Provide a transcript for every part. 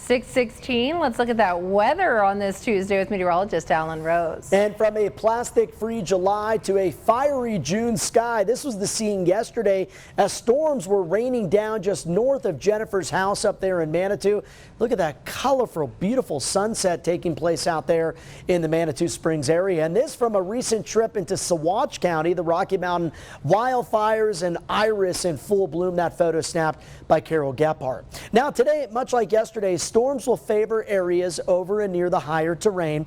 6:16. Let's look at that weather on this Tuesday with meteorologist Alan Rose. And from a plastic-free July to a fiery June sky, this was the scene yesterday as storms were raining down just north of Jennifer's house up there in Manitou. Look at that colorful, beautiful sunset taking place out there in the Manitou Springs area. And this from a recent trip into Saguache County, the Rocky Mountain wildfires and iris in full bloom. That photo snapped by Carol Gephardt. Now today, much like yesterday, storms will favor areas over and near the higher terrain.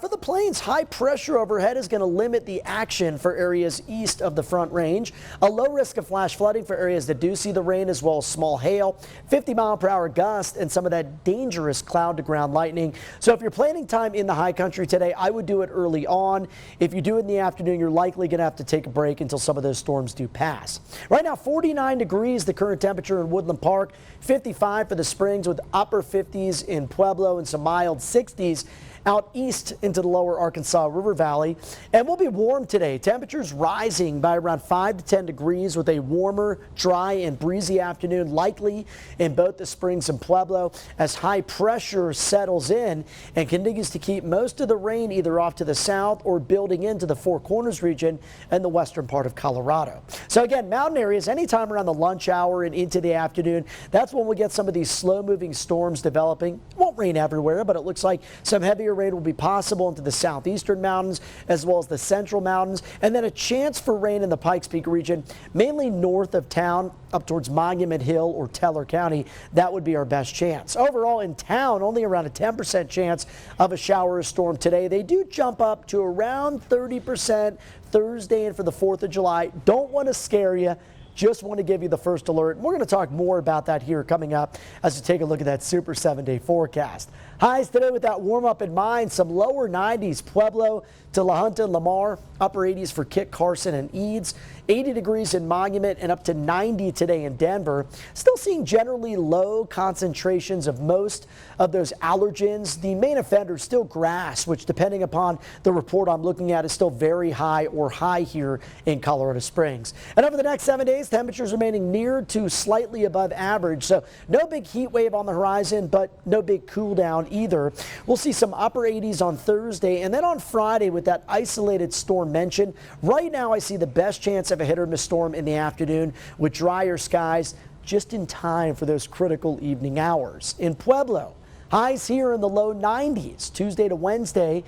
For the plains, high pressure overhead is going to limit the action for areas east of the Front Range. A low risk of flash flooding for areas that do see the rain, as well as small hail, 50-mile-per-hour gust, and some of that dangerous cloud-to-ground lightning. So if you're planning time in the high country today, I would do it early on. If you do it in the afternoon, you're likely going to have to take a break until some of those storms do pass. Right now, 49 degrees, the current temperature in Woodland Park, 55 for the Springs with upper 50s in Pueblo and some mild 60s out east into the lower Arkansas River Valley. And we'll be warm today. Temperatures rising by around 5 to 10 degrees with a warmer, dry and breezy afternoon likely in both the Springs and Pueblo as high pressure settles in and continues to keep most of the rain either off to the south or building into the Four Corners region and the western part of Colorado. So again, mountain areas anytime around the lunch hour and into the afternoon, that's when we get some of these slow moving storms developing. It won't rain everywhere, but it looks like some heavier rain will be possible into the southeastern mountains as well as the central mountains, and then a chance for rain in the Pikes Peak region, mainly north of town up towards Monument Hill or Teller County. That would be our best chance. Overall in town, only around a 10% chance of a shower or storm today. They do jump up to around 30% Thursday and for the 4th of July. Don't want to scare you. Just want to give you the first alert. We're going to talk more about that here coming up as we take a look at that super 7-day forecast. Highs today with that warm up in mind. Some lower 90s, Pueblo to La Junta and Lamar. Upper 80s for Kit Carson and Eads. 80 degrees in Monument and up to 90 today in Denver. Still seeing generally low concentrations of most of those allergens. The main offender is still grass, which depending upon the report I'm looking at is still very high or high here in Colorado Springs. And over the next 7 days, temperatures remaining near to slightly above average. So no big heat wave on the horizon, but no big cool down either. We'll see some upper 80s on Thursday and then on Friday with that isolated storm mentioned. Right now I see the best chance of a hit or miss storm in the afternoon with drier skies just in time for those critical evening hours. In Pueblo, highs here in the low 90s Tuesday to Wednesday.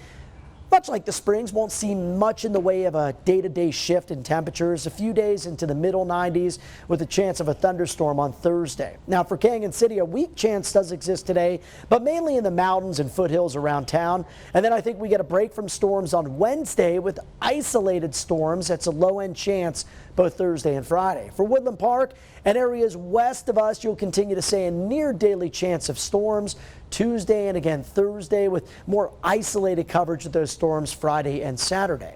Much like the Springs, won't see much in the way of a day-to-day shift in temperatures. A few days into the middle 90s with a chance of a thunderstorm on Thursday. Now for Canyon City, a weak chance does exist today, but mainly in the mountains and foothills around town. And then I think we get a break from storms on Wednesday with isolated storms. That's a low-end chance both Thursday and Friday. For Woodland Park and areas west of us, you'll continue to see a near daily chance of storms Tuesday and again Thursday with more isolated coverage of those storms Friday and Saturday.